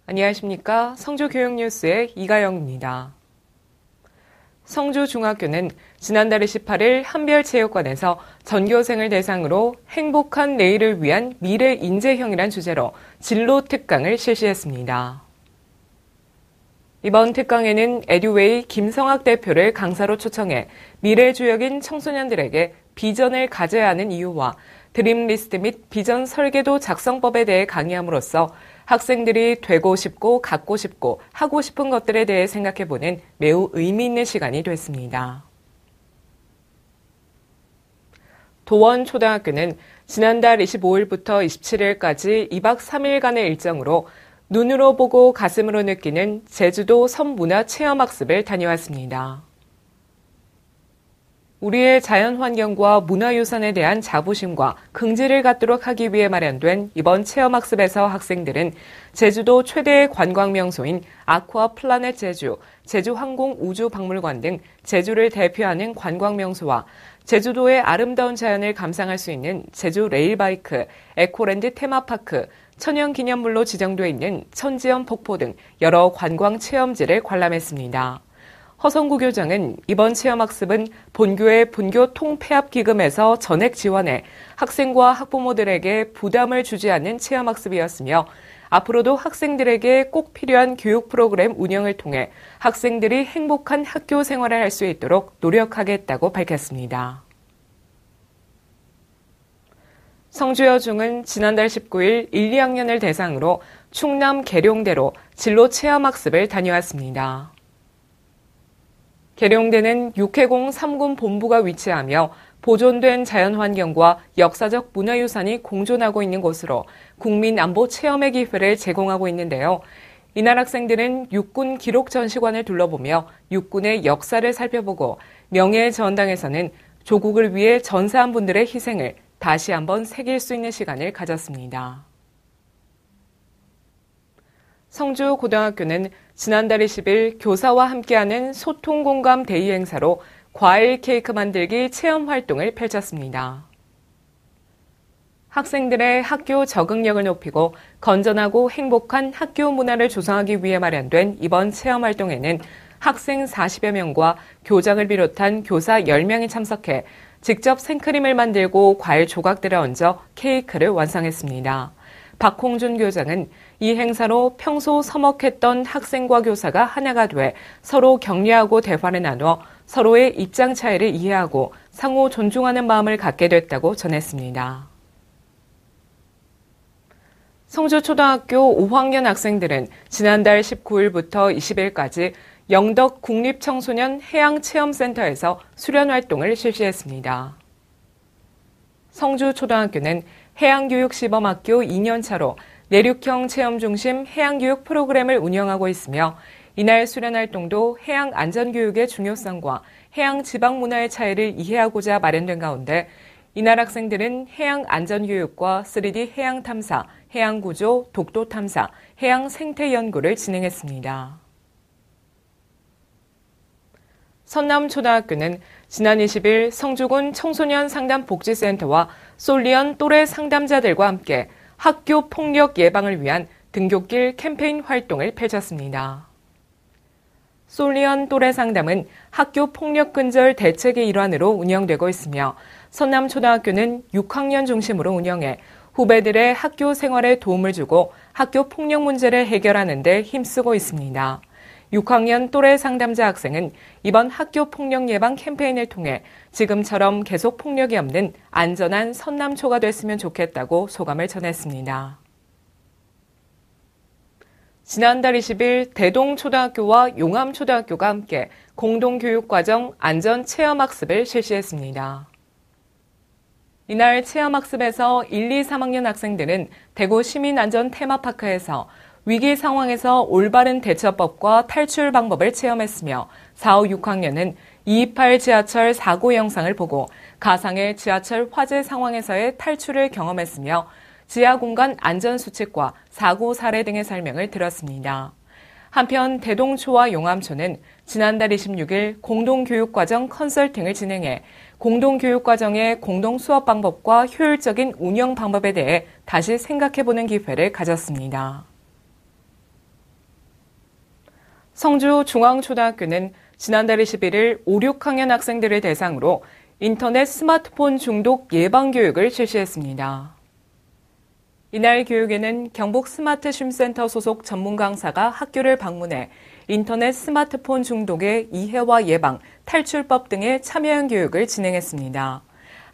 안녕하십니까. 성주교육뉴스의 이가영입니다. 성주중학교는 지난달 28일 한별체육관에서 전교생을 대상으로 행복한 내일을 위한 미래 인재형이란 주제로 진로 특강을 실시했습니다. 이번 특강에는 에듀웨이 김성학 대표를 강사로 초청해 미래주역인 청소년들에게 비전을 가져야 하는 이유와 드림리스트 및 비전 설계도 작성법에 대해 강의함으로써 학생들이 되고 싶고 갖고 싶고 하고 싶은 것들에 대해 생각해보는 매우 의미 있는 시간이 됐습니다. 도원초등학교는 지난달 25일부터 27일까지 2박 3일간의 일정으로 눈으로 보고 가슴으로 느끼는 제주도 섬문화체험학습을 다녀왔습니다. 우리의 자연환경과 문화유산에 대한 자부심과 긍지를 갖도록 하기 위해 마련된 이번 체험학습에서 학생들은 제주도 최대의 관광명소인 아쿠아플라넷 제주, 제주항공우주박물관 등 제주를 대표하는 관광명소와 제주도의 아름다운 자연을 감상할 수 있는 제주 레일바이크, 에코랜드 테마파크, 천연기념물로 지정돼 있는 천지연 폭포 등 여러 관광 체험지를 관람했습니다. 허성구 교장은 이번 체험학습은 본교의 본교 통폐합기금에서 전액 지원해 학생과 학부모들에게 부담을 주지 않는 체험학습이었으며 앞으로도 학생들에게 꼭 필요한 교육 프로그램 운영을 통해 학생들이 행복한 학교 생활을 할 수 있도록 노력하겠다고 밝혔습니다. 성주여중은 지난달 19일 1, 2학년을 대상으로 충남 계룡대로 진로 체험학습을 다녀왔습니다. 계룡대는 육해공 3군 본부가 위치하며 보존된 자연환경과 역사적 문화유산이 공존하고 있는 곳으로 국민안보 체험의 기회를 제공하고 있는데요. 이날 학생들은 육군 기록전시관을 둘러보며 육군의 역사를 살펴보고 명예의 전당에서는 조국을 위해 전사한 분들의 희생을 다시 한번 새길 수 있는 시간을 가졌습니다. 성주고등학교는 지난달 20일 교사와 함께하는 소통공감 데이 행사로 과일 케이크 만들기 체험 활동을 펼쳤습니다. 학생들의 학교 적응력을 높이고 건전하고 행복한 학교 문화를 조성하기 위해 마련된 이번 체험 활동에는 학생 40여 명과 교장을 비롯한 교사 10명이 참석해 직접 생크림을 만들고 과일 조각들을 얹어 케이크를 완성했습니다. 박홍준 교장은 이 행사로 평소 서먹했던 학생과 교사가 하나가 돼 서로 격려하고 대화를 나눠 서로의 입장 차이를 이해하고 상호 존중하는 마음을 갖게 됐다고 전했습니다. 성주초등학교 5학년 학생들은 지난달 19일부터 20일까지 영덕 국립청소년 해양체험센터에서 수련활동을 실시했습니다. 성주초등학교는 해양교육시범학교 2년차로 내륙형 체험중심 해양교육 프로그램을 운영하고 있으며 이날 수련활동도 해양안전교육의 중요성과 해양지방문화의 차이를 이해하고자 마련된 가운데 이날 학생들은 해양안전교육과 3D 해양탐사, 해양구조, 독도탐사, 해양생태연구를 진행했습니다. 선남초등학교는 지난 20일 성주군 청소년 상담복지센터와 솔리언 또래 상담자들과 함께 학교 폭력 예방을 위한 등굣길 캠페인 활동을 펼쳤습니다. 솔리언 또래 상담은 학교 폭력 근절 대책의 일환으로 운영되고 있으며 선남초등학교는 6학년 중심으로 운영해 후배들의 학교 생활에 도움을 주고 학교 폭력 문제를 해결하는 데 힘쓰고 있습니다. 6학년 또래 상담자 학생은 이번 학교 폭력 예방 캠페인을 통해 지금처럼 계속 폭력이 없는 안전한 선남초가 됐으면 좋겠다고 소감을 전했습니다. 지난달 20일 대동초등학교와 용암초등학교가 함께 공동교육과정 안전체험학습을 실시했습니다. 이날 체험학습에서 1, 2, 3학년 학생들은 대구 시민안전 테마파크에서 위기 상황에서 올바른 대처법과 탈출 방법을 체험했으며 4, 5, 6학년은 228 지하철 사고 영상을 보고 가상의 지하철 화재 상황에서의 탈출을 경험했으며 지하공간 안전수칙과 사고 사례 등의 설명을 들었습니다. 한편 대동초와 용암초는 지난달 26일 공동교육과정 컨설팅을 진행해 공동교육과정의 공동수업 방법과 효율적인 운영 방법에 대해 다시 생각해보는 기회를 가졌습니다. 성주 중앙초등학교는 지난달 21일 5, 6학년 학생들을 대상으로 인터넷 스마트폰 중독 예방 교육을 실시했습니다. 이날 교육에는 경북 스마트 쉼센터 소속 전문 강사가 학교를 방문해 인터넷 스마트폰 중독의 이해와 예방, 탈출법 등의 참여형 교육을 진행했습니다.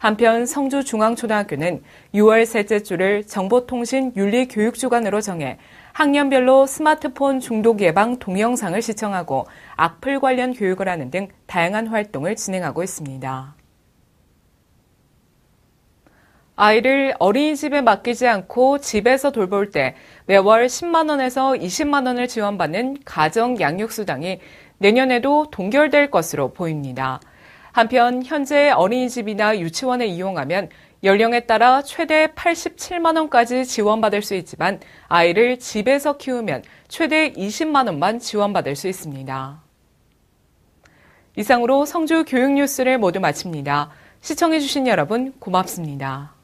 한편 성주중앙초등학교는 6월 셋째 주를 정보통신윤리교육주간으로 정해 학년별로 스마트폰 중독 예방 동영상을 시청하고 악플 관련 교육을 하는 등 다양한 활동을 진행하고 있습니다. 아이를 어린이집에 맡기지 않고 집에서 돌볼 때 매월 10만 원에서 20만 원을 지원받는 가정 양육수당이 내년에도 동결될 것으로 보입니다. 한편 현재 어린이집이나 유치원을 이용하면 연령에 따라 최대 87만 원까지 지원받을 수 있지만 아이를 집에서 키우면 최대 20만 원만 지원받을 수 있습니다. 이상으로 성주 교육 뉴스를 모두 마칩니다. 시청해주신 여러분 고맙습니다.